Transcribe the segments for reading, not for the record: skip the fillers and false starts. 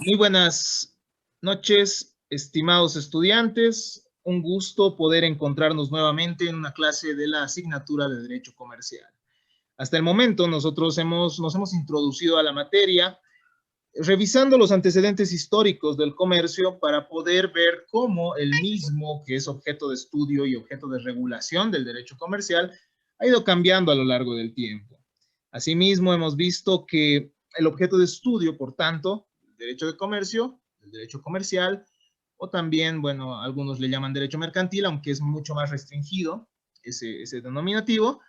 Muy buenas noches, estimados estudiantes. Un gusto poder encontrarnos nuevamente en una clase de la asignatura de Derecho Comercial. Hasta el momento nosotros nos hemos introducido a la materia revisando los antecedentes históricos del comercio para poder ver cómo el mismo, que es objeto de estudio y objeto de regulación del derecho comercial, ha ido cambiando a lo largo del tiempo. Asimismo, hemos visto que el objeto de estudio, por tanto, el derecho de comercio, el derecho comercial, o también, bueno, algunos le llaman derecho mercantil, aunque es mucho más restringido ese denominativo,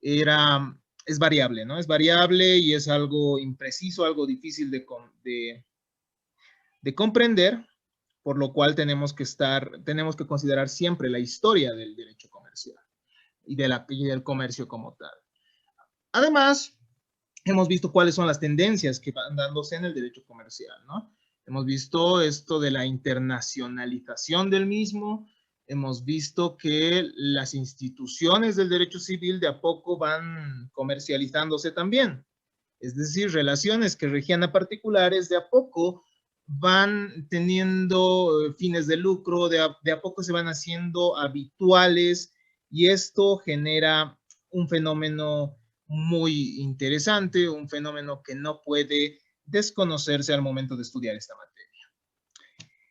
es variable, ¿no? Es variable y es algo impreciso, algo difícil de comprender, por lo cual tenemos que considerar siempre la historia del derecho comercial y del comercio como tal. Además, hemos visto cuáles son las tendencias que van dándose en el derecho comercial, ¿no? Hemos visto esto de la internacionalización del mismo, hemos visto que las instituciones del derecho civil de a poco van comercializándose también. Es decir, relaciones que regían a particulares de a poco van teniendo fines de lucro, de a poco se van haciendo habituales y esto genera un fenómeno muy interesante, un fenómeno que no puede desconocerse al momento de estudiar esta materia.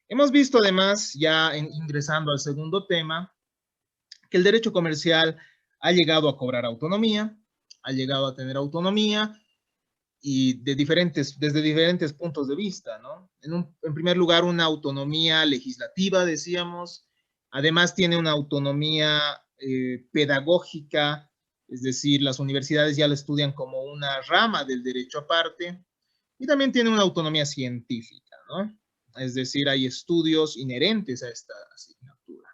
Hemos visto además, ingresando al segundo tema, que el derecho comercial ha llegado a cobrar autonomía, ha llegado a tener autonomía y desde diferentes puntos de vista, ¿no? En primer lugar, una autonomía legislativa, decíamos, además tiene una autonomía pedagógica, es decir, las universidades ya la estudian como una rama del derecho aparte, y también tiene una autonomía científica, ¿no? Es decir, hay estudios inherentes a esta asignatura.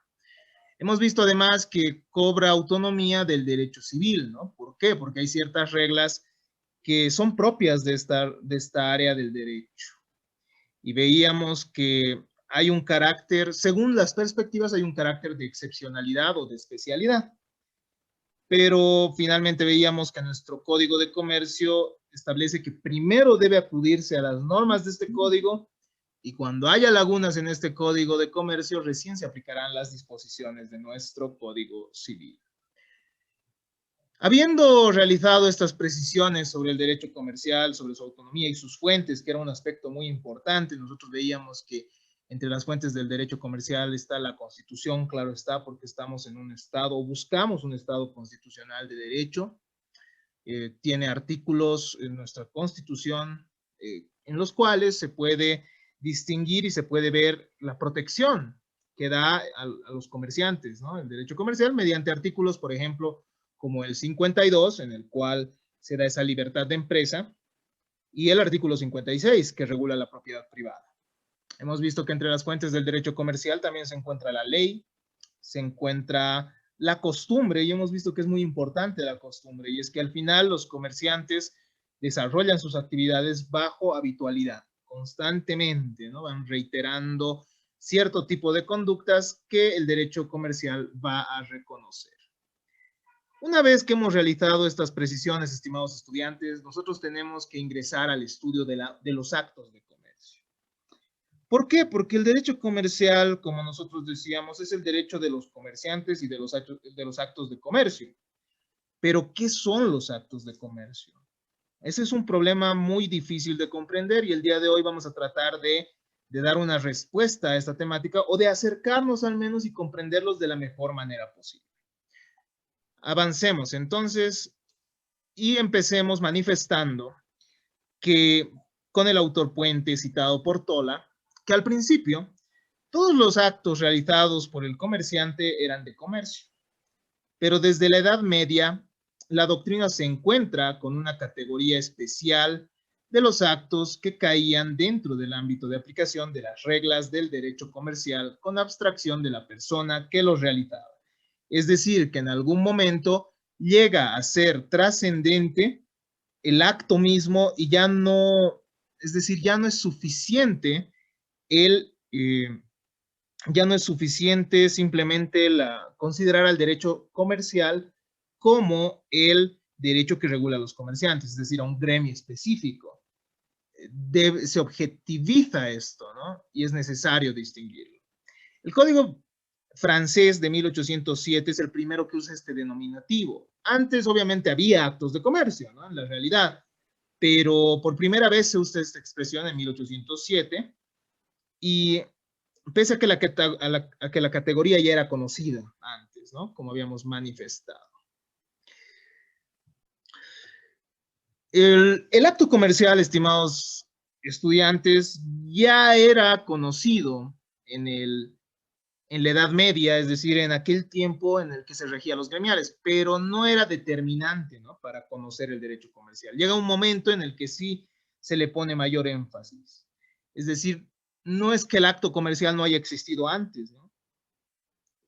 Hemos visto además que cobra autonomía del derecho civil, ¿no? ¿Por qué? Porque hay ciertas reglas que son propias de esta área del derecho. Y veíamos que hay un carácter, según las perspectivas, hay un carácter de excepcionalidad o de especialidad. Pero finalmente veíamos que nuestro código de comercio establece que primero debe acudirse a las normas de este código y cuando haya lagunas en este código de comercio, recién se aplicarán las disposiciones de nuestro código civil. Habiendo realizado estas precisiones sobre el derecho comercial, sobre su autonomía y sus fuentes, que era un aspecto muy importante, nosotros veíamos que entre las fuentes del derecho comercial está la Constitución, claro está, porque estamos en un Estado, buscamos un Estado constitucional de derecho, tiene artículos en nuestra Constitución en los cuales se puede distinguir y se puede ver la protección que da a los comerciantes, ¿no? El derecho comercial mediante artículos, por ejemplo, como el 52, en el cual se da esa libertad de empresa, y el artículo 56, que regula la propiedad privada. Hemos visto que entre las fuentes del derecho comercial también se encuentra la ley, se encuentra la costumbre, y hemos visto que es muy importante la costumbre, y es que al final los comerciantes desarrollan sus actividades bajo habitualidad, constantemente, ¿no? Van reiterando cierto tipo de conductas que el derecho comercial va a reconocer. Una vez que hemos realizado estas precisiones, estimados estudiantes, nosotros tenemos que ingresar al estudio de los actos de comercio. ¿Por qué? Porque el derecho comercial, como nosotros decíamos, es el derecho de los comerciantes y de los actos de comercio. Pero, ¿qué son los actos de comercio? Ese es un problema muy difícil de comprender y el día de hoy vamos a tratar de dar una respuesta a esta temática o de acercarnos al menos y comprenderlos de la mejor manera posible. Avancemos entonces y empecemos manifestando que con el autor Puente citado por Tola, que al principio todos los actos realizados por el comerciante eran de comercio, pero desde la Edad Media la doctrina se encuentra con una categoría especial de los actos que caían dentro del ámbito de aplicación de las reglas del derecho comercial con abstracción de la persona que los realizaba. Es decir, que en algún momento llega a ser trascendente el acto mismo y ya no, es decir, ya no es suficiente el, ya no es suficiente simplemente considerar al derecho comercial como el derecho que regula a los comerciantes, es decir, a un gremio específico. se objetiviza esto, ¿no? Y es necesario distinguirlo. El Código francés de 1807 es el primero que usa este denominativo. Antes, obviamente, había actos de comercio, ¿no? En la realidad, pero por primera vez se usa esta expresión en 1807 y pese a que la categoría ya era conocida antes, ¿no? Como habíamos manifestado. El acto comercial, estimados estudiantes, ya era conocido en la Edad Media, es decir, en aquel tiempo en el que se regían los gremiales, pero no era determinante, ¿no? Para conocer el derecho comercial. Llega un momento en el que sí se le pone mayor énfasis. Es decir, no es que el acto comercial no haya existido antes, ¿no?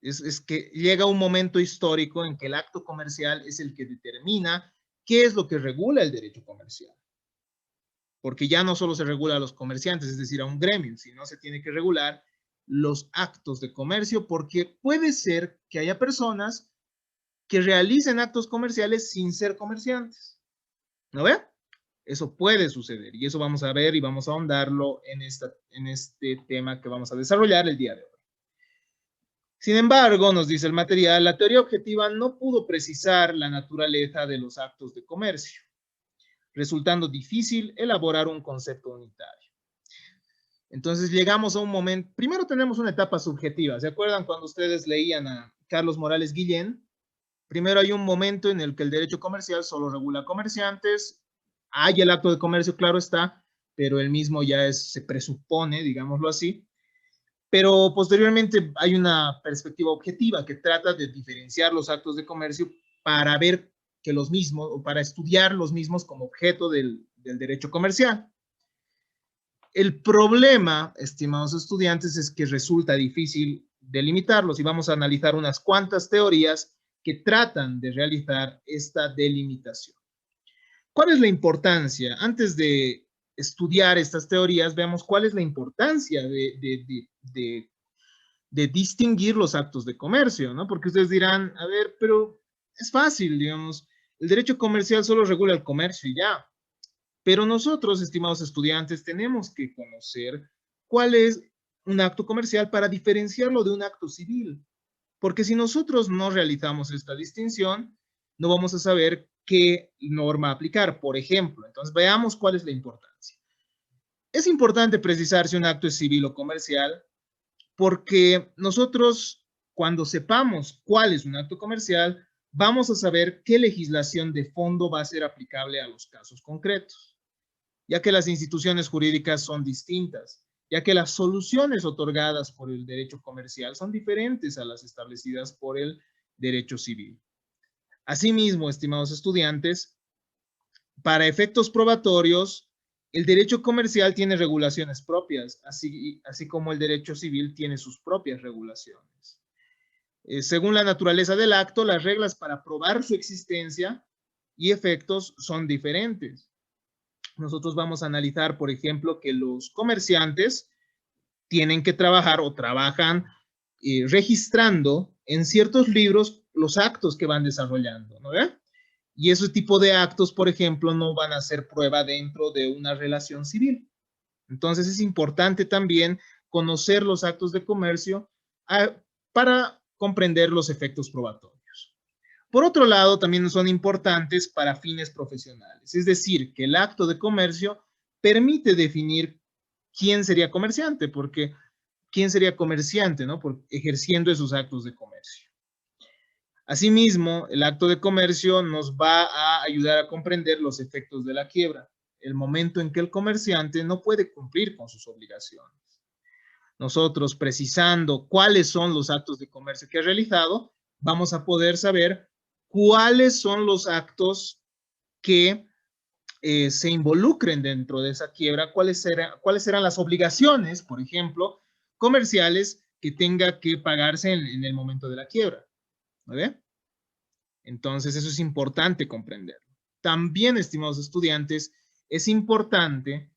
Es que llega un momento histórico en que el acto comercial es el que determina qué es lo que regula el derecho comercial. Porque ya no solo se regula a los comerciantes, es decir, a un gremio, sino se tiene que regular los actos de comercio, porque puede ser que haya personas que realicen actos comerciales sin ser comerciantes. ¿No ve? Eso puede suceder y eso vamos a ver y vamos a ahondarlo en este tema que vamos a desarrollar el día de hoy. Sin embargo, nos dice el material, la teoría objetiva no pudo precisar la naturaleza de los actos de comercio, resultando difícil elaborar un concepto unitario. Entonces llegamos a un momento, primero tenemos una etapa subjetiva, ¿se acuerdan cuando ustedes leían a Carlos Morales Guillén? Primero hay un momento en el que el derecho comercial solo regula comerciantes, hay el acto de comercio, claro está, pero el mismo ya se presupone, digámoslo así, pero posteriormente hay una perspectiva objetiva que trata de diferenciar los actos de comercio para ver que los mismos, o para estudiar los mismos como objeto del derecho comercial. El problema, estimados estudiantes, es que resulta difícil delimitarlos y vamos a analizar unas cuantas teorías que tratan de realizar esta delimitación. ¿Cuál es la importancia? Antes de estudiar estas teorías, veamos cuál es la importancia de distinguir los actos de comercio, ¿no? Porque ustedes dirán, a ver, pero es fácil, digamos, el derecho comercial solo regula el comercio y ya. Pero nosotros, estimados estudiantes, tenemos que conocer cuál es un acto comercial para diferenciarlo de un acto civil. Porque si nosotros no realizamos esta distinción, no vamos a saber qué norma aplicar, por ejemplo. Entonces, veamos cuál es la importancia. Es importante precisar si un acto es civil o comercial, porque nosotros, cuando sepamos cuál es un acto comercial, vamos a saber qué legislación de fondo va a ser aplicable a los casos concretos, ya que las instituciones jurídicas son distintas, ya que las soluciones otorgadas por el derecho comercial son diferentes a las establecidas por el derecho civil. Asimismo, estimados estudiantes, para efectos probatorios, el derecho comercial tiene regulaciones propias, así como el derecho civil tiene sus propias regulaciones. Según la naturaleza del acto, las reglas para probar su existencia y efectos son diferentes. Nosotros vamos a analizar, por ejemplo, que los comerciantes tienen que trabajar o trabajan registrando en ciertos libros los actos que van desarrollando, ¿no? Y ese tipo de actos, por ejemplo, no van a ser prueba dentro de una relación civil. Entonces es importante también conocer los actos de comercio para comprender los efectos probatorios. Por otro lado, también son importantes para fines profesionales, es decir, que el acto de comercio permite definir quién sería comerciante, porque quién sería comerciante, ¿no? Por ejerciendo esos actos de comercio. Asimismo, el acto de comercio nos va a ayudar a comprender los efectos de la quiebra, el momento en que el comerciante no puede cumplir con sus obligaciones. Nosotros, precisando cuáles son los actos de comercio que ha realizado, vamos a poder saber cuáles son los actos que se involucren dentro de esa quiebra, cuáles serán las obligaciones, por ejemplo, comerciales que tenga que pagarse en el momento de la quiebra. ¿Vale? Entonces, eso es importante comprenderlo. También, estimados estudiantes, es importante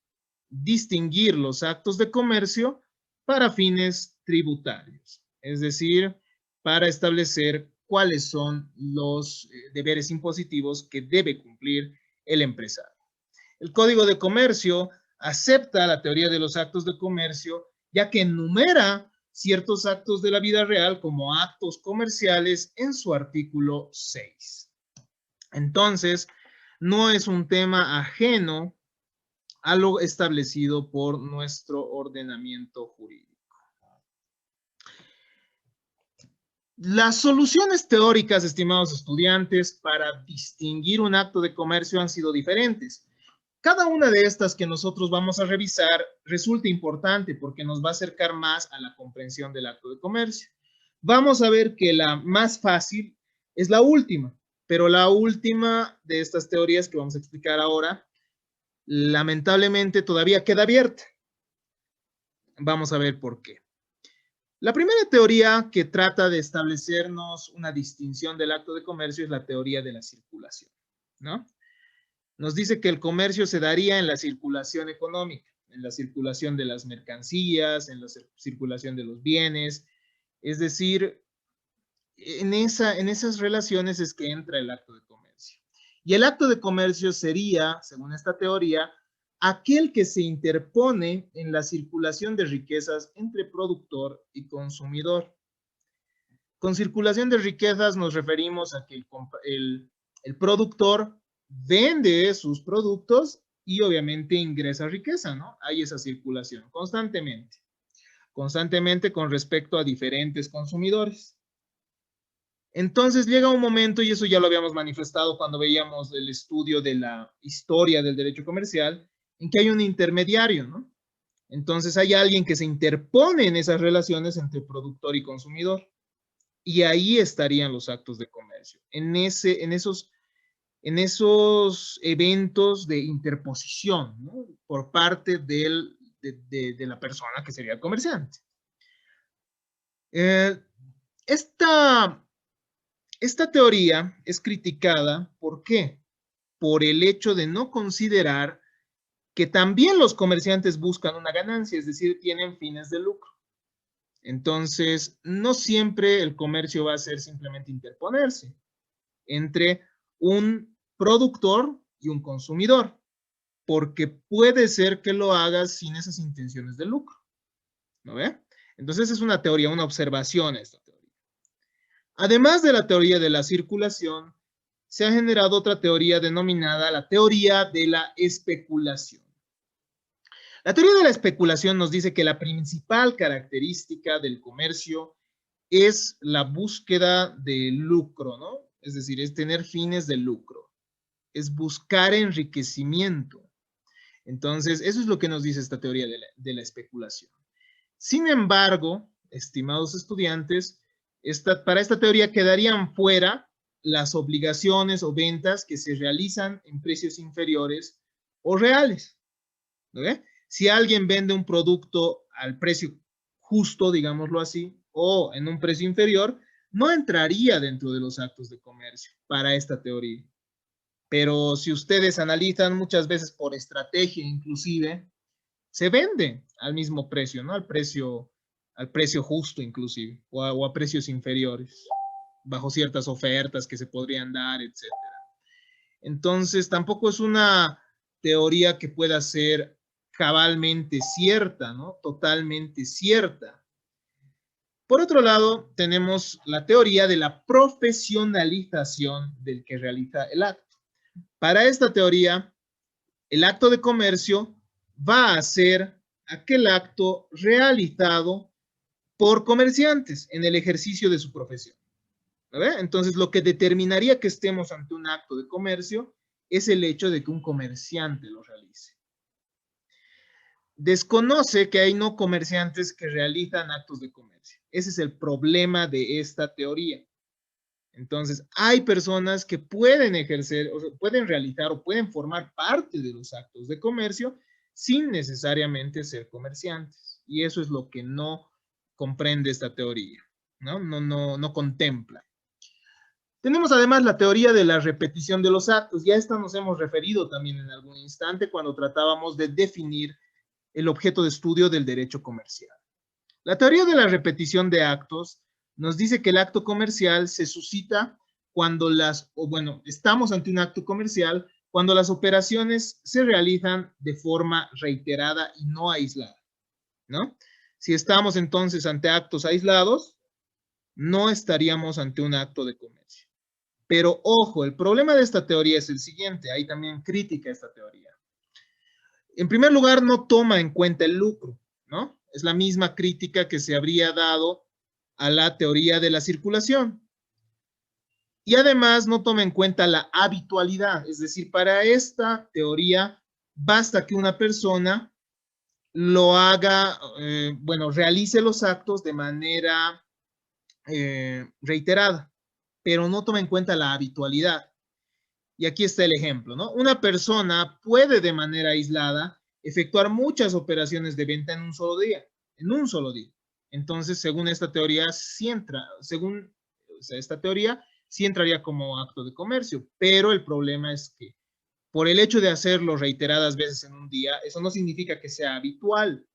distinguir los actos de comercio para fines tributarios, es decir, para establecer cuáles son los deberes impositivos que debe cumplir el empresario. El Código de Comercio acepta la teoría de los actos de comercio, ya que enumera ciertos actos de la vida real como actos comerciales en su artículo 6. Entonces, no es un tema ajeno a lo establecido por nuestro ordenamiento jurídico. Las soluciones teóricas, estimados estudiantes, para distinguir un acto de comercio han sido diferentes. Cada una de estas que nosotros vamos a revisar resulta importante porque nos va a acercar más a la comprensión del acto de comercio. Vamos a ver que la más fácil es la última, pero la última de estas teorías que vamos a explicar ahora, lamentablemente todavía queda abierta. Vamos a ver por qué. La primera teoría que trata de establecernos una distinción del acto de comercio es la teoría de la circulación, ¿no? Nos dice que el comercio se daría en la circulación económica, en la circulación de las mercancías, en la circulación de los bienes, es decir, en esas relaciones es que entra el acto de comercio. Y el acto de comercio sería, según esta teoría, aquel que se interpone en la circulación de riquezas entre productor y consumidor. Con circulación de riquezas nos referimos a que el productor vende sus productos y obviamente ingresa riqueza, ¿no? Hay esa circulación constantemente con respecto a diferentes consumidores. Entonces llega un momento, y eso ya lo habíamos manifestado cuando veíamos el estudio de la historia del derecho comercial, en que hay un intermediario, ¿no? Entonces hay alguien que se interpone en esas relaciones entre productor y consumidor. Y ahí estarían los actos de comercio, en esos eventos de interposición, ¿no? Por parte de la persona que sería el comerciante. Esta teoría es criticada, ¿por qué? Por el hecho de no considerar que también los comerciantes buscan una ganancia, es decir, tienen fines de lucro. Entonces, no siempre el comercio va a ser simplemente interponerse entre un productor y un consumidor, porque puede ser que lo hagas sin esas intenciones de lucro. ¿No ve? Entonces, es una teoría, una observación a esta teoría. Además de la teoría de la circulación, se ha generado otra teoría denominada la teoría de la especulación. La teoría de la especulación nos dice que la principal característica del comercio es la búsqueda de lucro, ¿no? Es decir, es tener fines de lucro, es buscar enriquecimiento. Entonces, eso es lo que nos dice esta teoría de la especulación. Sin embargo, estimados estudiantes, para esta teoría quedarían fuera las obligaciones o ventas que se realizan en precios inferiores o reales. ¿No ve? Si alguien vende un producto al precio justo, digámoslo así, o en un precio inferior, no entraría dentro de los actos de comercio para esta teoría. Pero si ustedes analizan muchas veces por estrategia inclusive, se vende al mismo precio, ¿no? Al precio justo inclusive, o a precios inferiores, bajo ciertas ofertas que se podrían dar, etc. Entonces, tampoco es una teoría que pueda ser cabalmente cierta, ¿no? Totalmente cierta. Por otro lado, tenemos la teoría de la profesionalización del que realiza el acto. Para esta teoría, el acto de comercio va a ser aquel acto realizado por comerciantes en el ejercicio de su profesión. ¿Ve? Entonces, lo que determinaría que estemos ante un acto de comercio es el hecho de que un comerciante lo realice. Desconoce que hay no comerciantes que realizan actos de comercio. Ese es el problema de esta teoría. Entonces, hay personas que pueden ejercer, o sea, pueden realizar o pueden formar parte de los actos de comercio sin necesariamente ser comerciantes. Y eso es lo que no comprende esta teoría, ¿no? No contempla. Tenemos además la teoría de la repetición de los actos. Ya a esta nos hemos referido también en algún instante cuando tratábamos de definir el objeto de estudio del derecho comercial. La teoría de la repetición de actos nos dice que el acto comercial se suscita cuando estamos ante un acto comercial cuando las operaciones se realizan de forma reiterada y no aislada, ¿no? Si estamos entonces ante actos aislados, no estaríamos ante un acto de comercio. Pero ojo, el problema de esta teoría es el siguiente, hay también crítica a esta teoría. En primer lugar, no toma en cuenta el lucro, ¿no? Es la misma crítica que se habría dado a la teoría de la circulación. Y además no toma en cuenta la habitualidad, es decir, para esta teoría basta que una persona lo haga, bueno, realice los actos de manera reiterada, pero no toma en cuenta la habitualidad. Y aquí está el ejemplo, ¿no? Una persona puede de manera aislada efectuar muchas operaciones de venta en un solo día, Entonces, según esta teoría, sí entra, según esta teoría, sí entraría como acto de comercio, pero el problema es que por el hecho de hacerlo reiteradas veces en un día, eso no significa que sea habitual.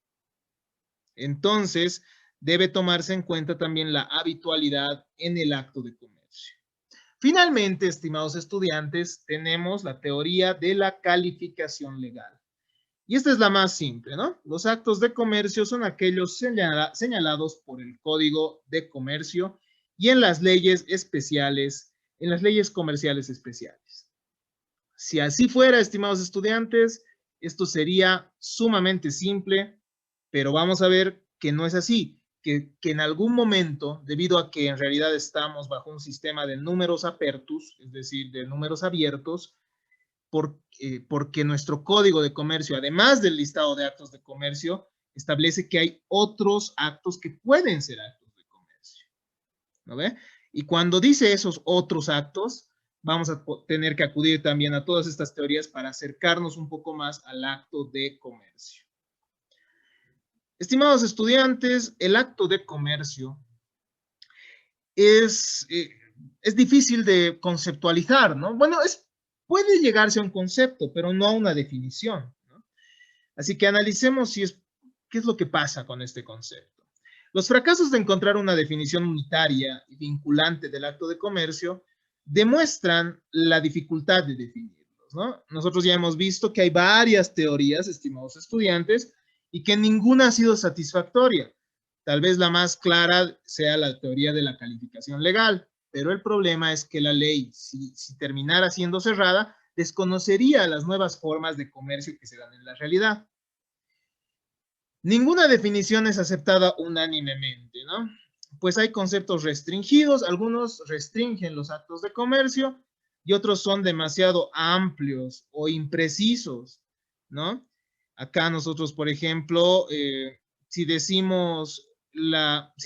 Entonces, debe tomarse en cuenta también la habitualidad en el acto de comercio. Finalmente, estimados estudiantes, tenemos la teoría de la calificación legal. Y esta es la más simple, ¿no? Los actos de comercio son aquellos señalados por el Código de Comercio y en las leyes especiales, en las leyes comerciales especiales. Si así fuera, estimados estudiantes, esto sería sumamente simple, pero vamos a ver que no es así, que en algún momento, debido a que en realidad estamos bajo un sistema de números apertus, es decir, de números abiertos, porque nuestro código de comercio, además del listado de actos de comercio, establece que hay otros actos que pueden ser actos de comercio, ¿no ve? Y cuando dice esos otros actos, vamos a tener que acudir también a todas estas teorías para acercarnos un poco más al acto de comercio. Estimados estudiantes, el acto de comercio es difícil de conceptualizar, ¿no? Bueno, puede llegarse a un concepto, pero no a una definición, ¿no? Así que analicemos qué es lo que pasa con este concepto. Los fracasos de encontrar una definición unitaria y vinculante del acto de comercio demuestran la dificultad de definirlos, ¿no? Nosotros ya hemos visto que hay varias teorías, estimados estudiantes, y que ninguna ha sido satisfactoria. Tal vez la más clara sea la teoría de la calificación legal, pero el problema es que la ley, si terminara siendo cerrada, desconocería las nuevas formas de comercio que se dan en la realidad. Ninguna definición es aceptada unánimemente, ¿no? Pues hay conceptos restringidos, algunos restringen los actos de comercio y otros son demasiado amplios o imprecisos, ¿no? Acá nosotros, por ejemplo, si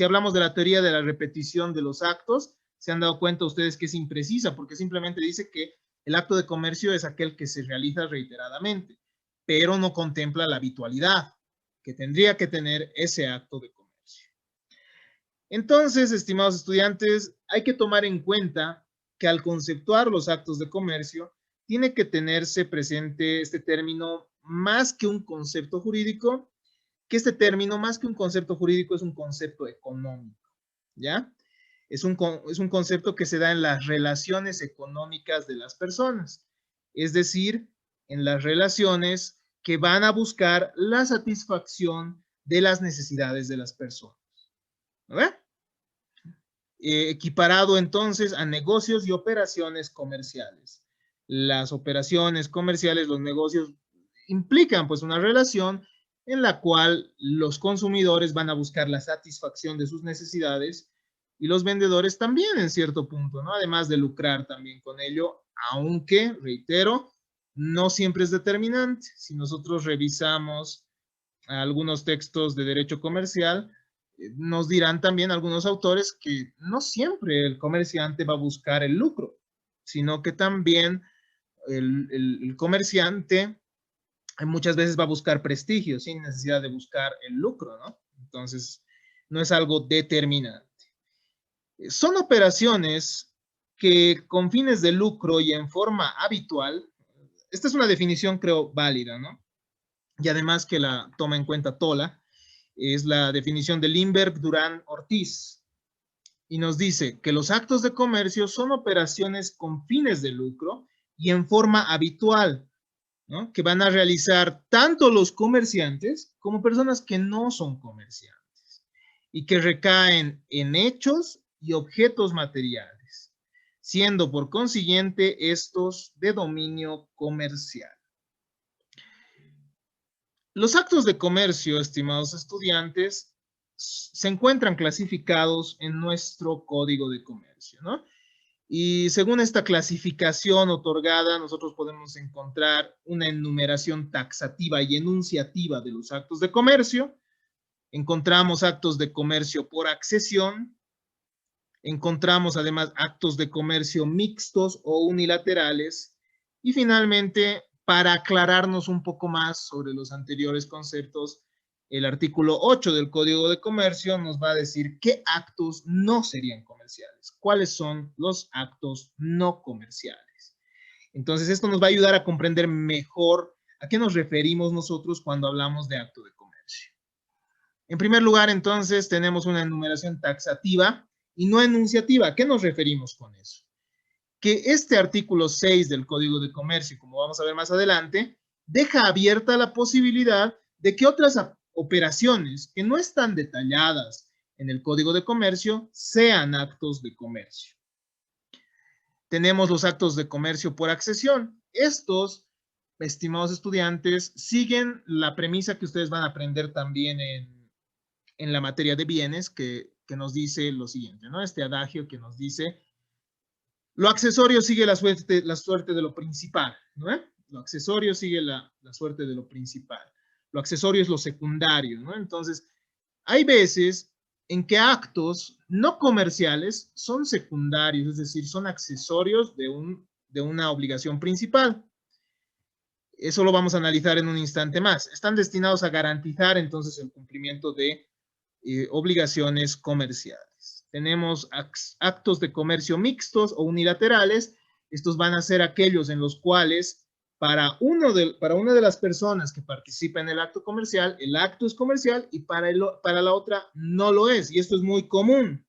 hablamos de la teoría de la repetición de los actos, se han dado cuenta ustedes que es imprecisa porque simplemente dice que el acto de comercio es aquel que se realiza reiteradamente, pero no contempla la habitualidad que tendría que tener ese acto de comercio. Entonces, estimados estudiantes, hay que tomar en cuenta que al conceptuar los actos de comercio, tiene que tenerse presente este término más que un concepto jurídico, que este término más que un concepto jurídico es un concepto económico, ¿ya? Es un concepto que se da en las relaciones económicas de las personas, es decir, en las relaciones que van a buscar la satisfacción de las necesidades de las personas. ¿No ve? Equiparado entonces a negocios y operaciones comerciales. Las operaciones comerciales, los negocios implican pues una relación en la cual los consumidores van a buscar la satisfacción de sus necesidades y los vendedores también en cierto punto, ¿no? Además de lucrar también con ello, aunque, reitero, no siempre es determinante. Si nosotros revisamos algunos textos de derecho comercial, nos dirán también algunos autores que no siempre el comerciante va a buscar el lucro, sino que también el comerciante muchas veces va a buscar prestigio sin necesidad de buscar el lucro, ¿no? Entonces, no es algo determinante. Son operaciones que con fines de lucro y en forma habitual, esta es una definición creo válida, ¿no? Y además que la toma en cuenta Tola, es la definición de Lindbergh Durán Ortiz, y nos dice que los actos de comercio son operaciones con fines de lucro y en forma habitual, ¿no? Que van a realizar tanto los comerciantes como personas que no son comerciantes y que recaen en hechos y objetos materiales, siendo por consiguiente estos de dominio comercial. Los actos de comercio, estimados estudiantes, se encuentran clasificados en nuestro Código de Comercio, ¿no? Y según esta clasificación otorgada, nosotros podemos encontrar una enumeración taxativa y enunciativa de los actos de comercio. Encontramos actos de comercio por accesión. Encontramos además actos de comercio mixtos o unilaterales. Y finalmente, para aclararnos un poco más sobre los anteriores conceptos, el artículo 8 del Código de Comercio nos va a decir qué actos no serían comerciales, cuáles son los actos no comerciales. Entonces, esto nos va a ayudar a comprender mejor a qué nos referimos nosotros cuando hablamos de acto de comercio. En primer lugar, entonces, tenemos una enumeración taxativa y no enunciativa. ¿A qué nos referimos con eso? Que este artículo 6 del Código de Comercio, como vamos a ver más adelante, deja abierta la posibilidad de que otras operaciones que no están detalladas en el Código de Comercio sean actos de comercio. Tenemos los actos de comercio por accesión. Estos, estimados estudiantes, siguen la premisa que ustedes van a aprender también en la materia de bienes, que nos dice lo siguiente, ¿no? Este adagio que nos dice: lo accesorio sigue la suerte de lo principal, ¿no? Lo accesorio sigue la suerte de lo principal. Lo accesorio es lo secundario, ¿no? Entonces, hay veces en que actos no comerciales son secundarios, es decir, son accesorios de una obligación principal. Eso lo vamos a analizar en un instante más. Están destinados a garantizar entonces el cumplimiento de obligaciones comerciales. Tenemos actos de comercio mixtos o unilaterales. Estos van a ser aquellos en los cuales para una de las personas que participa en el acto comercial, el acto es comercial y para la otra no lo es. Y esto es muy común.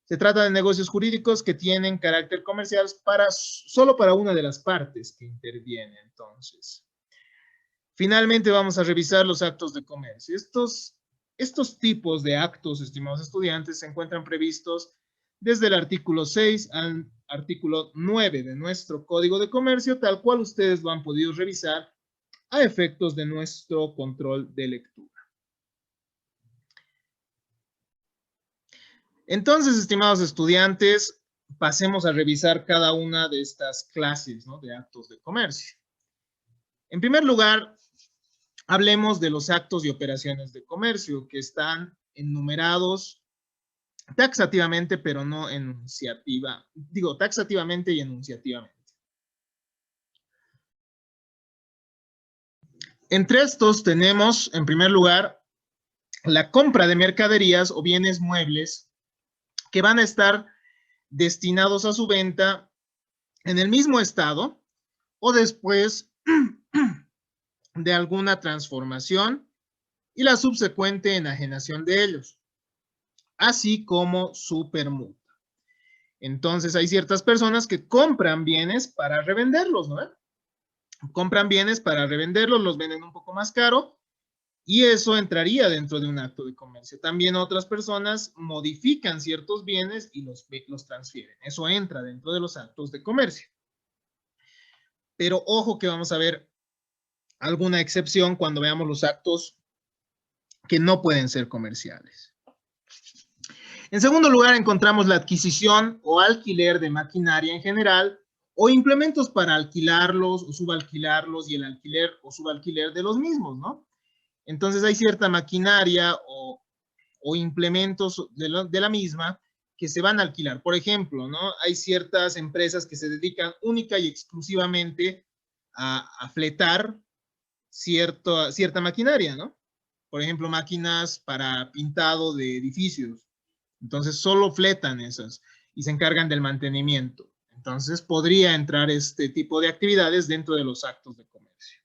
Se trata de negocios jurídicos que tienen carácter comercial solo para una de las partes que interviene. Entonces, finalmente vamos a revisar los actos de comercio. Estos tipos de actos, estimados estudiantes, se encuentran previstos desde el artículo 6 al artículo 9 de nuestro Código de Comercio, tal cual ustedes lo han podido revisar a efectos de nuestro control de lectura. Entonces, estimados estudiantes, pasemos a revisar cada una de estas clases, ¿no?, de actos de comercio. En primer lugar, hablemos de los actos y operaciones de comercio que están enumerados taxativamente, pero no enunciativa. Digo, taxativamente y enunciativamente. Entre estos tenemos, en primer lugar, la compra de mercaderías o bienes muebles que van a estar destinados a su venta en el mismo estado o después de alguna transformación y la subsecuente enajenación de ellos, así como su permuta. Entonces hay ciertas personas que compran bienes para revenderlos, ¿no? Compran bienes para revenderlos, los venden un poco más caro y eso entraría dentro de un acto de comercio. También otras personas modifican ciertos bienes y los transfieren. Eso entra dentro de los actos de comercio. Pero ojo que vamos a ver alguna excepción cuando veamos los actos que no pueden ser comerciales. En segundo lugar, encontramos la adquisición o alquiler de maquinaria en general o implementos para alquilarlos o subalquilarlos y el alquiler o subalquiler de los mismos, ¿no? Entonces hay cierta maquinaria o implementos de la misma que se van a alquilar. Por ejemplo, ¿no?, hay ciertas empresas que se dedican única y exclusivamente a fletar cierta maquinaria, ¿no? Por ejemplo, máquinas para pintado de edificios. Entonces, solo fletan esas y se encargan del mantenimiento. Entonces, podría entrar este tipo de actividades dentro de los actos de comercio.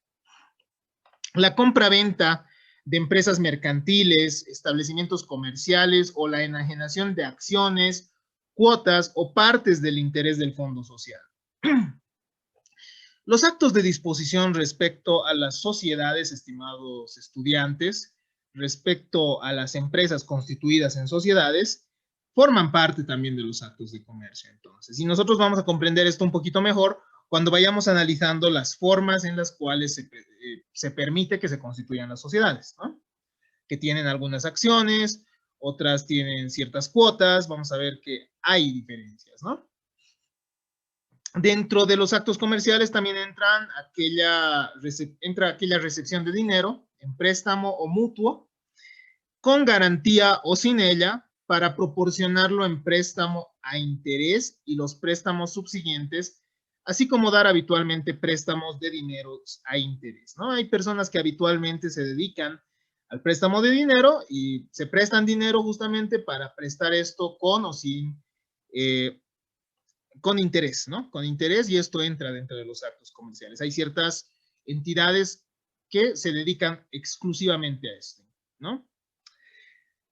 La compra-venta de empresas mercantiles, establecimientos comerciales o la enajenación de acciones, cuotas o partes del interés del fondo social. Los actos de disposición respecto a las sociedades, estimados estudiantes, respecto a las empresas constituidas en sociedades, forman parte también de los actos de comercio. Entonces, y nosotros vamos a comprender esto un poquito mejor cuando vayamos analizando las formas en las cuales se permite que se constituyan las sociedades, ¿no? Que tienen algunas acciones, otras tienen ciertas cuotas, vamos a ver que hay diferencias, ¿no? Dentro de los actos comerciales también entra aquella recepción de dinero en préstamo o mutuo, con garantía o sin ella, para proporcionarlo en préstamo a interés y los préstamos subsiguientes, así como dar habitualmente préstamos de dinero a interés, ¿no? Hay personas que habitualmente se dedican al préstamo de dinero y se prestan dinero justamente para prestar esto con o sin con interés, ¿no? Con interés, y esto entra dentro de los actos comerciales. Hay ciertas entidades que se dedican exclusivamente a esto, ¿no?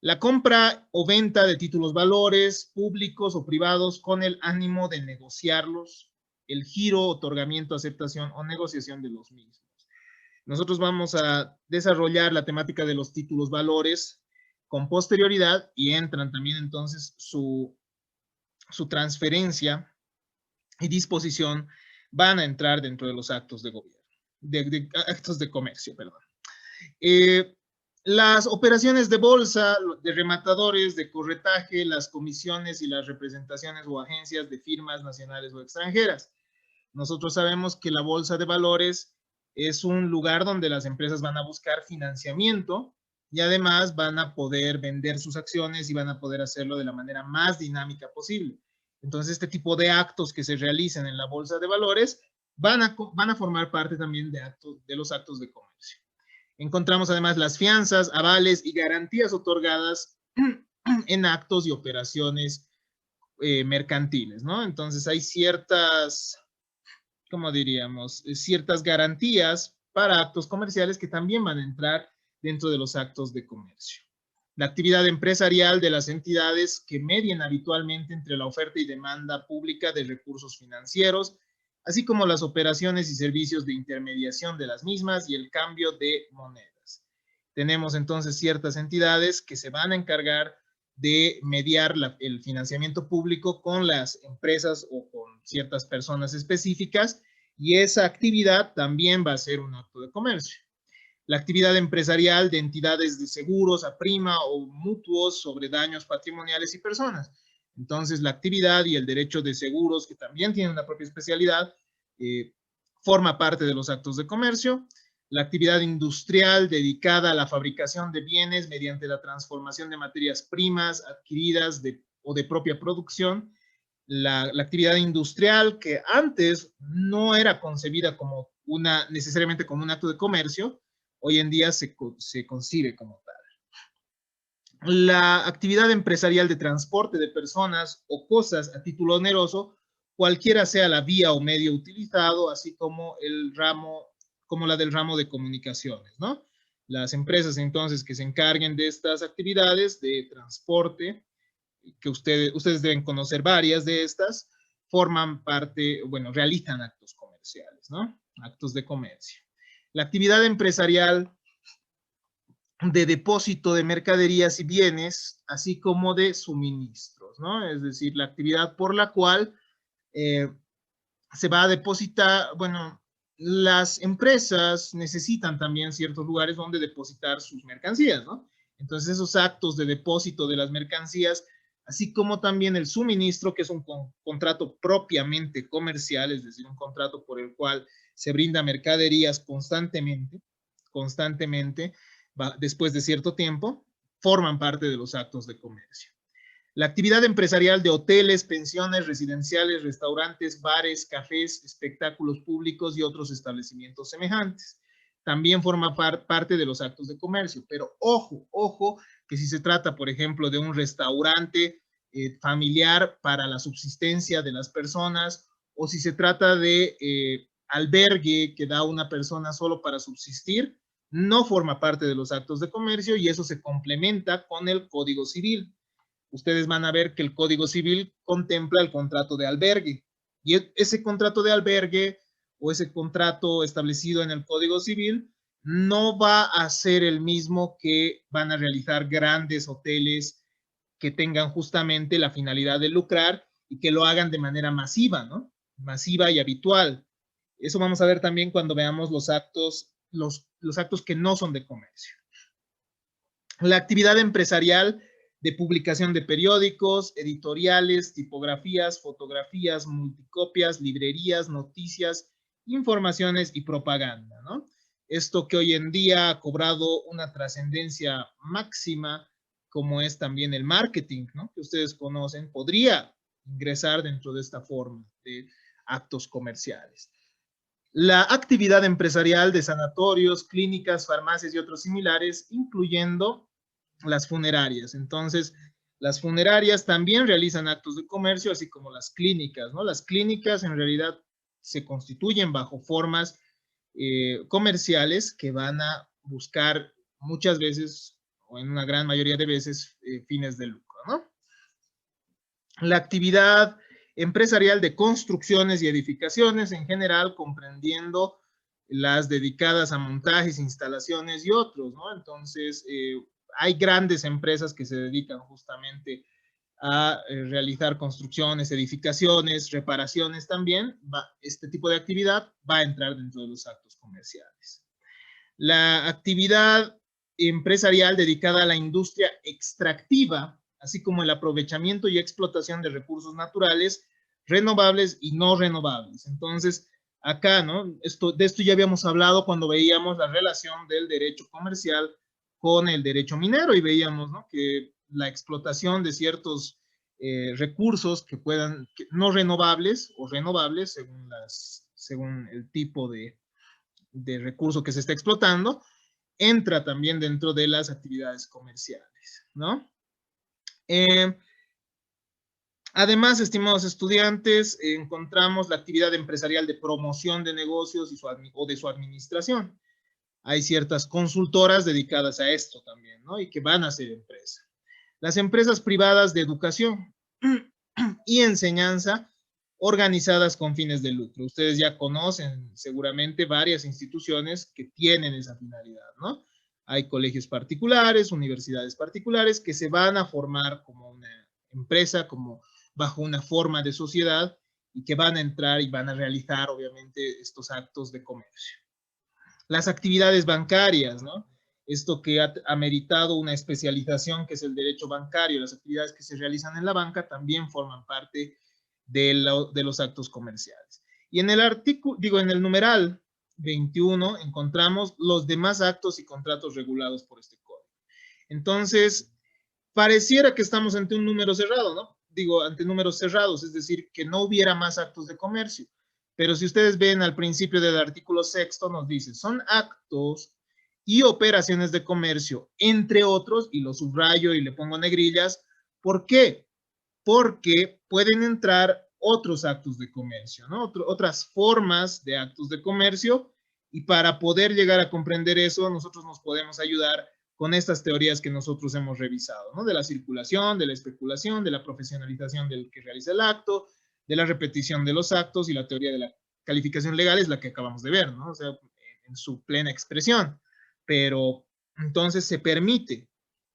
La compra o venta de títulos valores públicos o privados con el ánimo de negociarlos, el giro, otorgamiento, aceptación o negociación de los mismos. Nosotros vamos a desarrollar la temática de los títulos valores con posterioridad y entran también entonces su transferencia y disposición van a entrar dentro de los actos de gobierno, actos de comercio, perdón. Las operaciones de bolsa, de rematadores, de corretaje, las comisiones y las representaciones o agencias de firmas nacionales o extranjeras. Nosotros sabemos que la bolsa de valores es un lugar donde las empresas van a buscar financiamiento y además van a poder vender sus acciones y van a poder hacerlo de la manera más dinámica posible. Entonces, este tipo de actos que se realicen en la bolsa de valores van a formar parte también de los actos de comercio. Encontramos además las fianzas, avales y garantías otorgadas en actos y operaciones mercantiles, ¿no? Entonces hay ciertas, ¿cómo diríamos? Ciertas garantías para actos comerciales que también van a entrar dentro de los actos de comercio. La actividad empresarial de las entidades que median habitualmente entre la oferta y demanda pública de recursos financieros, así como las operaciones y servicios de intermediación de las mismas y el cambio de monedas. Tenemos entonces ciertas entidades que se van a encargar de mediar el financiamiento público con las empresas o con ciertas personas específicas, y esa actividad también va a ser un acto de comercio. La actividad empresarial de entidades de seguros a prima o mutuos sobre daños patrimoniales y personas. Entonces, la actividad y el derecho de seguros, que también tienen una propia especialidad, forma parte de los actos de comercio. La actividad industrial dedicada a la fabricación de bienes mediante la transformación de materias primas adquiridas o de propia producción. La actividad industrial, que antes no era concebida como necesariamente como un acto de comercio, hoy en día se concibe como tal. La actividad empresarial de transporte de personas o cosas a título oneroso, cualquiera sea la vía o medio utilizado, así como la del ramo de comunicaciones, ¿no? Las empresas entonces que se encarguen de estas actividades de transporte, que ustedes deben conocer varias de estas, forman parte, bueno, realizan actos comerciales, ¿no? Actos de comercio. La actividad empresarial de depósito de mercaderías y bienes, así como de suministros, ¿no? Es decir, la actividad por la cual se va a depositar, bueno, las empresas necesitan también ciertos lugares donde depositar sus mercancías, ¿no? Entonces, esos actos de depósito de las mercancías, así como también el suministro, que es un contrato propiamente comercial, es decir, un contrato por el cual se brinda mercaderías constantemente, después de cierto tiempo, forman parte de los actos de comercio. La actividad empresarial de hoteles, pensiones, residenciales, restaurantes, bares, cafés, espectáculos públicos y otros establecimientos semejantes también forma parte de los actos de comercio. Pero ojo, que si se trata, por ejemplo, de un restaurante familiar para la subsistencia de las personas, o si se trata de albergue que da una persona solo para subsistir, no forma parte de los actos de comercio, y eso se complementa con el Código Civil. Ustedes van a ver que el Código Civil contempla el contrato de albergue, y ese contrato de albergue o ese contrato establecido en el Código Civil no va a ser el mismo que van a realizar grandes hoteles que tengan justamente la finalidad de lucrar y que lo hagan de manera masiva, ¿no? Masiva y habitual. Eso vamos a ver también cuando veamos los actos que no son de comercio. La actividad empresarial de publicación de periódicos, editoriales, tipografías, fotografías, multicopias, librerías, noticias, informaciones y propaganda, ¿no? Esto que hoy en día ha cobrado una trascendencia máxima, como es también el marketing, ¿no? Que ustedes conocen, podría ingresar dentro de esta forma de actos comerciales. La actividad empresarial de sanatorios, clínicas, farmacias y otros similares, incluyendo las funerarias. Entonces, las funerarias también realizan actos de comercio, así como las clínicas, ¿no? Las clínicas en realidad se constituyen bajo formas comerciales que van a buscar muchas veces, o en una gran mayoría de veces, fines de lucro, ¿no? La actividad empresarial de construcciones y edificaciones en general, comprendiendo las dedicadas a montajes, instalaciones y otros, ¿no? Entonces, hay grandes empresas que se dedican justamente a realizar construcciones, edificaciones, reparaciones también. Este tipo de actividad va a entrar dentro de los actos comerciales. La actividad empresarial dedicada a la industria extractiva, así como el aprovechamiento y explotación de recursos naturales, renovables y no renovables. Entonces, acá, ¿no? De esto ya habíamos hablado cuando veíamos la relación del derecho comercial con el derecho minero y veíamos, ¿no? Que la explotación de ciertos recursos que puedan, no renovables o renovables, según el tipo de recurso que se está explotando, entra también dentro de las actividades comerciales, ¿no? Además, estimados estudiantes, encontramos la actividad empresarial de promoción de negocios o de su administración. Hay ciertas consultoras dedicadas a esto también, ¿no? Y que van a ser empresa. Las empresas privadas de educación y enseñanza organizadas con fines de lucro. Ustedes ya conocen seguramente varias instituciones que tienen esa finalidad, ¿no? Hay colegios particulares, universidades particulares que se van a formar como una empresa, como bajo una forma de sociedad y que van a entrar y van a realizar, obviamente, estos actos de comercio. Las actividades bancarias, ¿no? Esto que ha meritado una especialización que es el derecho bancario, las actividades que se realizan en la banca también forman parte de los actos comerciales. Y en el artículo, en el numeral 21 encontramos los demás actos y contratos regulados por este código. Entonces, pareciera que estamos ante un número cerrado, ¿no? Ante números cerrados, es decir, que no hubiera más actos de comercio. Pero si ustedes ven al principio del artículo 6, nos dice, son actos y operaciones de comercio, entre otros, y lo subrayo y le pongo negrillas. ¿Por qué? Porque pueden entrar otros actos de comercio, ¿no? Otras formas de actos de comercio, y para poder llegar a comprender eso, nosotros nos podemos ayudar con estas teorías que nosotros hemos revisado, ¿no? De la circulación, de la especulación, de la profesionalización del que realiza el acto, de la repetición de los actos, y la teoría de la calificación legal es la que acabamos de ver, ¿no? O sea, en su plena expresión. Pero entonces se permite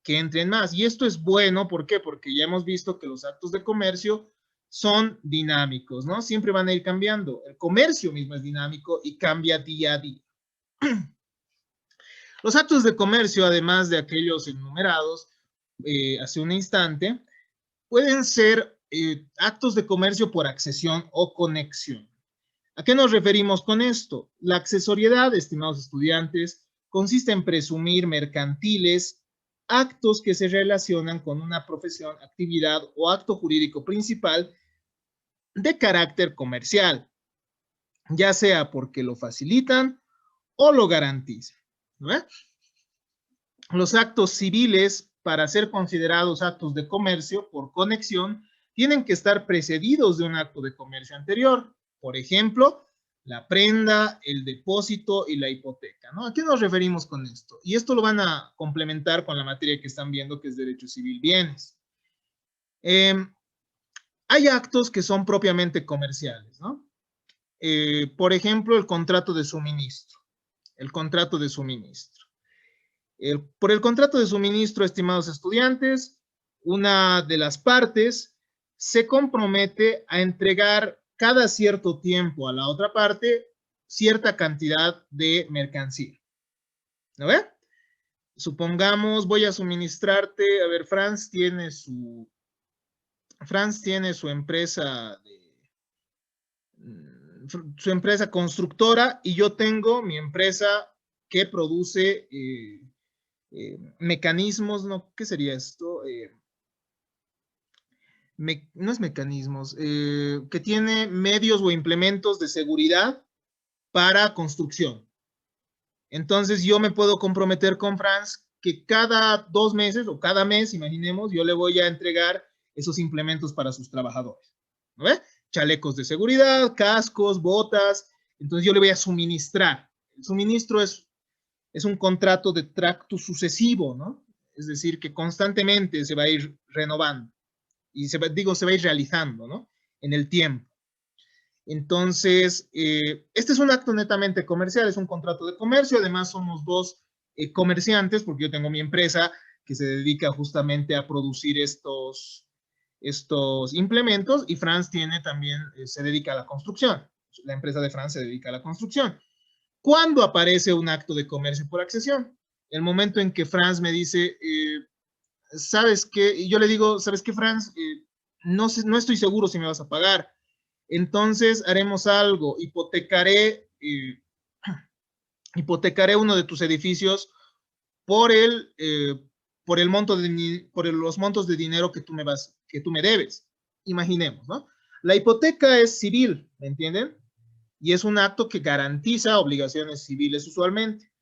que entren más. Y esto es bueno, ¿por qué? Porque ya hemos visto que los actos de comercio son dinámicos, ¿no? Siempre van a ir cambiando. El comercio mismo es dinámico y cambia día a día. Los actos de comercio, además de aquellos enumerados hace un instante, pueden ser actos de comercio por accesión o conexión. ¿A qué nos referimos con esto? La accesoriedad, estimados estudiantes, consiste en presumir mercantiles actos que se relacionan con una profesión, actividad o acto jurídico principal de carácter comercial, ya sea porque lo facilitan o lo garantizan, ¿no? Los actos civiles, para ser considerados actos de comercio por conexión, tienen que estar precedidos de un acto de comercio anterior. Por ejemplo, la prenda, el depósito y la hipoteca, ¿no? ¿A qué nos referimos con esto? Y esto lo van a complementar con la materia que están viendo, que es Derecho Civil Bienes. Hay actos que son propiamente comerciales, ¿no? por ejemplo, el contrato de suministro. El contrato de suministro. Por el contrato de suministro, estimados estudiantes, una de las partes se compromete a entregar cada cierto tiempo a la otra parte cierta cantidad de mercancía. ¿No ve? Supongamos, voy a suministrarte, a ver, Franz tiene su empresa su empresa constructora y yo tengo mi empresa que produce mecanismos, ¿no? ¿Qué sería esto? No es mecanismos, que tiene medios o implementos de seguridad para construcción. Entonces yo me puedo comprometer con Franz que cada 2 meses o cada mes, imaginemos, yo le voy a entregar esos implementos para sus trabajadores. ¿No ve? Chalecos de seguridad, cascos, botas. Entonces yo le voy a suministrar. El suministro es un contrato de tracto sucesivo, ¿no? Es decir, que constantemente se va a ir renovando y se va a ir realizando, ¿no? En el tiempo. Entonces, este es un acto netamente comercial, es un contrato de comercio. Además, somos dos comerciantes, porque yo tengo mi empresa que se dedica justamente a producir estos implementos, y Franz tiene también, se dedica a la construcción. La empresa de Franz se dedica a la construcción. ¿Cuándo aparece un acto de comercio por accesión? El momento en que Franz me dice, ¿sabes qué? Y yo le digo, ¿sabes qué, Franz? No estoy seguro si me vas a pagar. Entonces haremos algo, hipotecaré uno de tus edificios por los montos de dinero que tú me debes. Imaginemos, ¿no? La hipoteca es civil, ¿me entienden? Y es un acto que garantiza obligaciones civiles usualmente.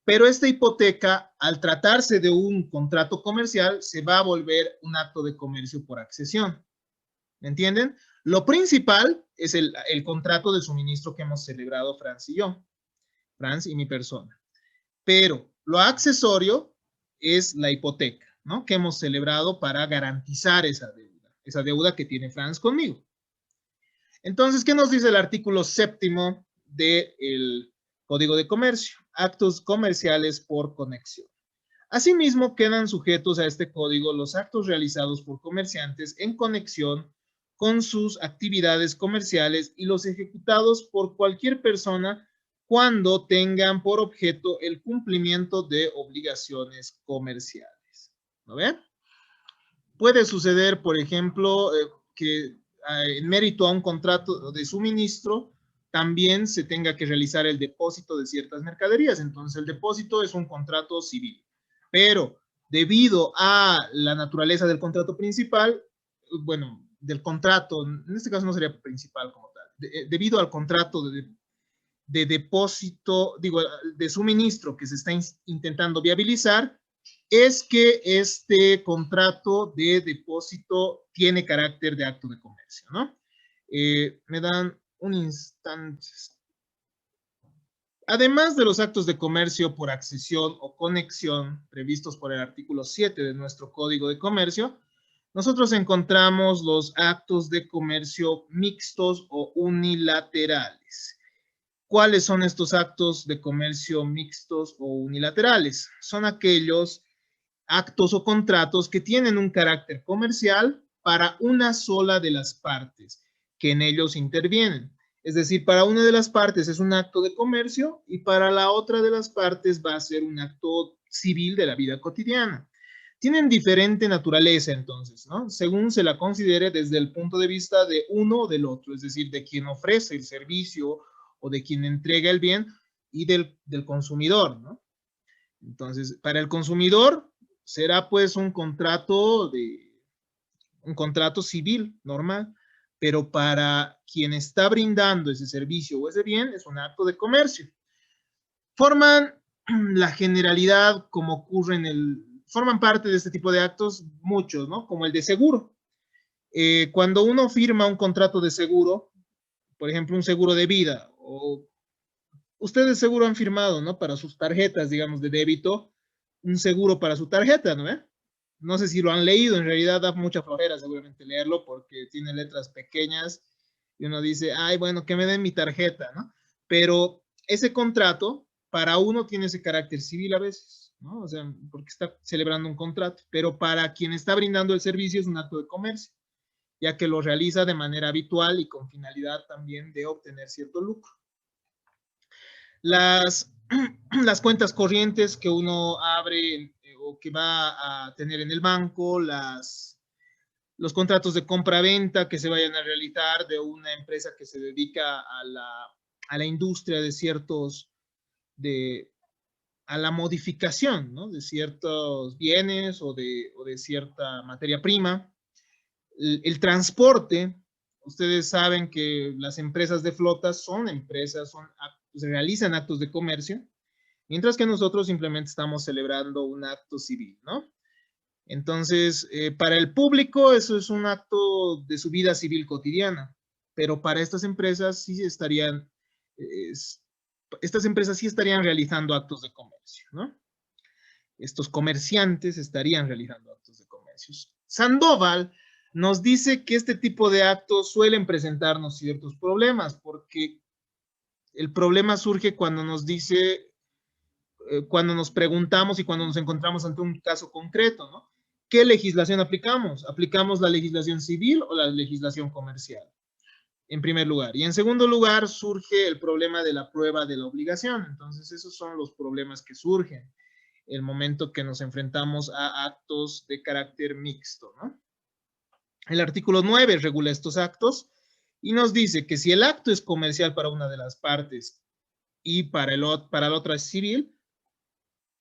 Pero esta hipoteca, al tratarse de un contrato comercial, se va a volver un acto de comercio por accesión. ¿Me entienden? Lo principal es el contrato de suministro que hemos celebrado Franz y yo, Franz y mi persona. Pero lo accesorio es la hipoteca, ¿no? Que hemos celebrado para garantizar esa deuda que tiene Franz conmigo. Entonces, ¿qué nos dice el artículo 7º del Código de Comercio? Actos comerciales por conexión. Asimismo, quedan sujetos a este código los actos realizados por comerciantes en conexión con sus actividades comerciales y los ejecutados por cualquier persona cuando tengan por objeto el cumplimiento de obligaciones comerciales. ¿No ven? Puede suceder, por ejemplo, que en mérito a un contrato de suministro también se tenga que realizar el depósito de ciertas mercaderías. Entonces, el depósito es un contrato civil. Pero debido a la naturaleza del contrato principal, bueno, del contrato, en este caso no sería principal como tal, debido al contrato de depósito, digo, de suministro que se está intentando viabilizar, es que este contrato de depósito tiene carácter de acto de comercio, ¿no? Me dan un instante. Además de los actos de comercio por accesión o conexión previstos por el artículo 7 de nuestro Código de Comercio, nosotros encontramos los actos de comercio mixtos o unilaterales. ¿Cuáles son estos actos de comercio mixtos o unilaterales? Son aquellos actos o contratos que tienen un carácter comercial para una sola de las partes que en ellos intervienen. Es decir, para una de las partes es un acto de comercio y para la otra de las partes va a ser un acto civil de la vida cotidiana. Tienen diferente naturaleza entonces, ¿no? Según se la considere desde el punto de vista de uno o del otro, es decir, de quien ofrece el servicio o de quien entrega el bien y del consumidor, ¿no? Entonces, para el consumidor será pues un contrato civil normal, pero para quien está brindando ese servicio o ese bien es un acto de comercio. Forman la generalidad como ocurre forman parte de este tipo de actos muchos, ¿no? Como el de seguro. Cuando uno firma un contrato de seguro, por ejemplo, un seguro de vida, o ustedes seguro han firmado, ¿no? Para sus tarjetas, digamos, de débito, un seguro para su tarjeta, ¿no? No sé si lo han leído, en realidad da mucha flojera seguramente leerlo porque tiene letras pequeñas Y uno dice, ay, bueno, que me den mi tarjeta, ¿no? Pero ese contrato, para uno tiene ese carácter civil a veces, ¿no? O sea, porque está celebrando un contrato, pero para quien está brindando el servicio es un acto de comercio, ya que lo realiza de manera habitual y con finalidad también de obtener cierto lucro. Las, las cuentas corrientes que uno abre o que va a tener en el banco, los contratos de compra-venta que se vayan a realizar de una empresa que se dedica a la industria de ciertos, a la modificación, ¿no? De ciertos bienes o de cierta materia prima. El transporte, ustedes saben que las empresas de flotas son empresas, realizan actos de comercio, mientras que nosotros simplemente estamos celebrando un acto civil, ¿no? Entonces, para el público eso es un acto de su vida civil cotidiana, pero para estas empresas sí estarían, estas empresas sí estarían realizando actos de comercio, ¿no? Estos comerciantes estarían realizando actos de comercio. Sandoval nos dice que este tipo de actos suelen presentarnos ciertos problemas, porque el problema surge cuando nos dice, cuando nos preguntamos y cuando nos encontramos ante un caso concreto, ¿no? ¿Qué legislación aplicamos? ¿Aplicamos la legislación civil o la legislación comercial? En primer lugar. Y en segundo lugar, surge el problema de la prueba de la obligación. Entonces, esos son los problemas que surgen el momento que nos enfrentamos a actos de carácter mixto, ¿no? El artículo 9 regula estos actos y nos dice que si el acto es comercial para una de las partes y para la otra es civil,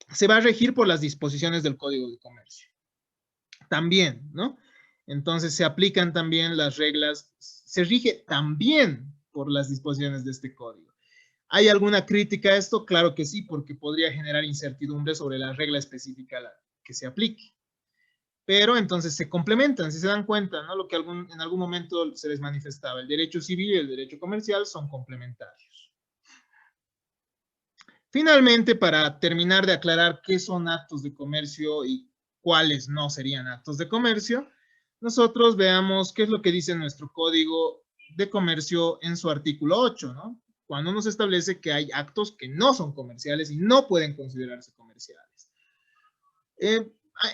se va a regir por las disposiciones del Código de Comercio. También, ¿no? Entonces se aplican también las reglas, se rige también por las disposiciones de este código. ¿Hay alguna crítica a esto? Claro que sí, porque podría generar incertidumbre sobre la regla específica que se aplique. Pero entonces se complementan, si se dan cuenta, ¿no? Lo que en algún momento se les manifestaba, el derecho civil y el derecho comercial son complementarios. Finalmente, para terminar de aclarar qué son actos de comercio y cuáles no serían actos de comercio, nosotros veamos qué es lo que dice nuestro Código de Comercio en su artículo 8, ¿no? Cuando nos establece que hay actos que no son comerciales y no pueden considerarse comerciales.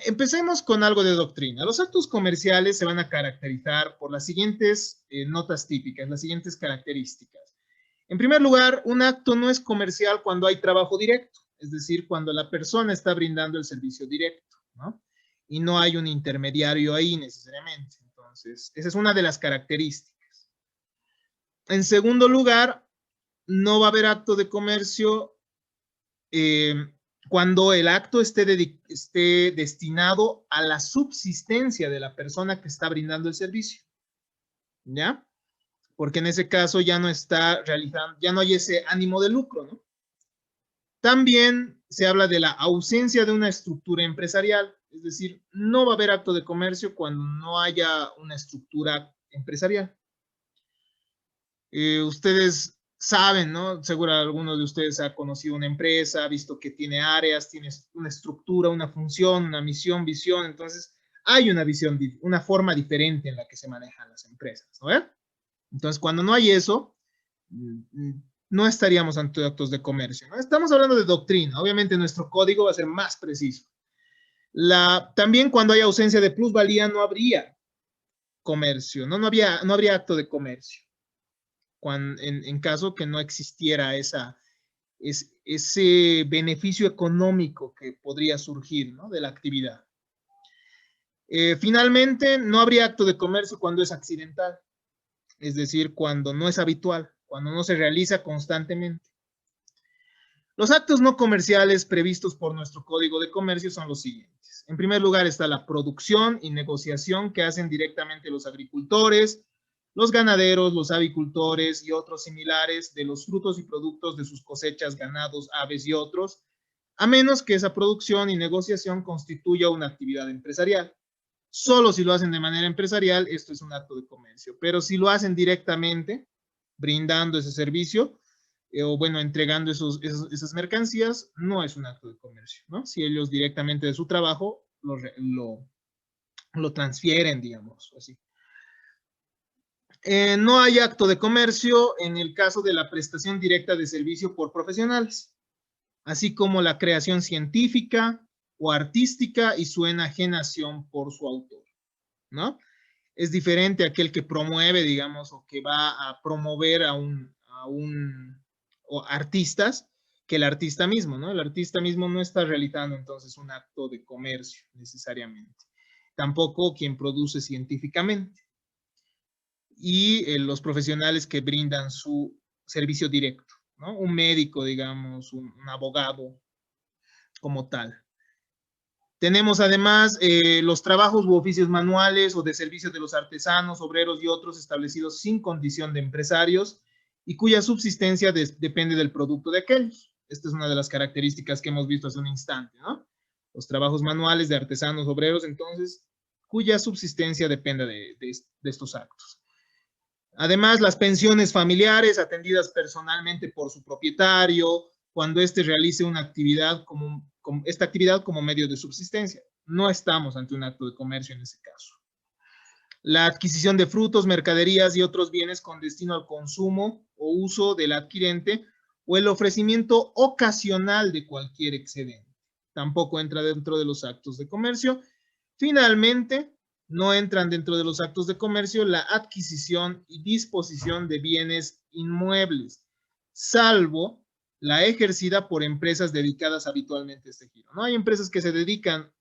Empecemos con algo de doctrina. Los actos comerciales se van a caracterizar por las siguientes notas típicas, las siguientes características. En primer lugar, un acto no es comercial cuando hay trabajo directo, es decir, cuando la persona está brindando el servicio directo, ¿no? Y no hay un intermediario ahí necesariamente. Entonces, esa es una de las características. En segundo lugar, no va a haber acto de comercio cuando el acto esté destinado a la subsistencia de la persona que está brindando el servicio, ¿ya? Porque en ese caso ya no está realizando, ya no hay ese ánimo de lucro, ¿no? También se habla de la ausencia de una estructura empresarial, es decir, no va a haber acto de comercio cuando no haya una estructura empresarial. Ustedes saben, ¿no? Seguro alguno de ustedes ha conocido una empresa, ha visto que tiene áreas, tiene una estructura, una función, una misión, visión, entonces hay una visión, una forma diferente en la que se manejan las empresas, ¿no? Entonces, cuando no hay eso, no estaríamos ante actos de comercio, ¿no? Estamos hablando de doctrina, obviamente nuestro código va a ser más preciso. También cuando hay ausencia de plusvalía no habría comercio, ¿no? No habría acto de comercio. En caso que no existiera ese beneficio económico que podría surgir, ¿no? De la actividad. Finalmente, no habría acto de comercio cuando es accidental, es decir, cuando no es habitual, cuando no se realiza constantemente. Los actos no comerciales previstos por nuestro Código de Comercio son los siguientes. En primer lugar está la producción y negociación que hacen directamente los agricultores, los ganaderos, los avicultores y otros similares de los frutos y productos de sus cosechas, ganados, aves y otros, a menos que esa producción y negociación constituya una actividad empresarial. Solo si lo hacen de manera empresarial, esto es un acto de comercio, pero si lo hacen directamente, brindando ese servicio, o bueno, entregando esas mercancías, no es un acto de comercio, ¿no? Si ellos directamente de su trabajo lo transfieren, digamos, así. No hay acto de comercio en el caso de la prestación directa de servicio por profesionales, así como la creación científica o artística y su enajenación por su autor, ¿no? Es diferente a aquel que promueve, digamos, o que va a promover a un o artistas, que el artista mismo, ¿no? El artista mismo no está realizando entonces un acto de comercio necesariamente. Tampoco quien produce científicamente. Y los profesionales que brindan su servicio directo, ¿no? Un médico, digamos, un abogado como tal. Tenemos además los trabajos u oficios manuales o de servicio de los artesanos, obreros y otros establecidos sin condición de empresarios y cuya subsistencia depende del producto de aquellos. Esta es una de las características que hemos visto hace un instante, ¿no? Los trabajos manuales de artesanos, obreros, entonces, cuya subsistencia depende de estos actos. Además, las pensiones familiares atendidas personalmente por su propietario, cuando éste realice una actividad esta actividad como medio de subsistencia. No estamos ante un acto de comercio en ese caso. La adquisición de frutos, mercaderías y otros bienes con destino al consumo o uso del adquirente o el ofrecimiento ocasional de cualquier excedente. Tampoco entra dentro de los actos de comercio. Finalmente, no entran dentro de los actos de comercio la adquisición y disposición de bienes inmuebles, salvo la ejercida por empresas dedicadas habitualmente a este giro, ¿no? Hay empresas que se dedican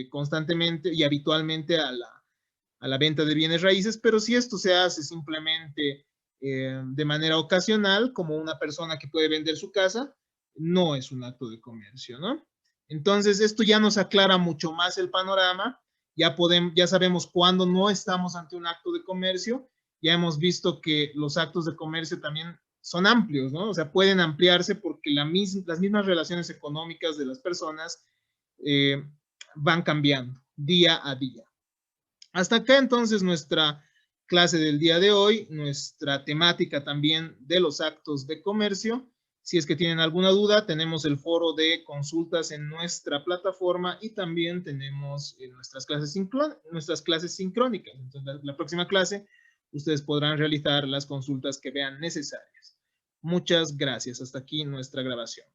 constantemente y habitualmente a la venta de bienes raíces, pero si esto se hace simplemente de manera ocasional, como una persona que puede vender su casa, no es un acto de comercio, ¿no? Entonces, esto ya nos aclara mucho más el panorama, ya sabemos cuándo no estamos ante un acto de comercio, ya hemos visto que los actos de comercio también son amplios, ¿no? O sea, pueden ampliarse porque las mismas relaciones económicas de las personas van cambiando día a día. Hasta acá entonces nuestra clase del día de hoy, nuestra temática también de los actos de comercio. Si es que tienen alguna duda, tenemos el foro de consultas en nuestra plataforma y también tenemos nuestras clases sincrónicas. Entonces, la próxima clase, ustedes podrán realizar las consultas que vean necesarias. Muchas gracias. Hasta aquí nuestra grabación.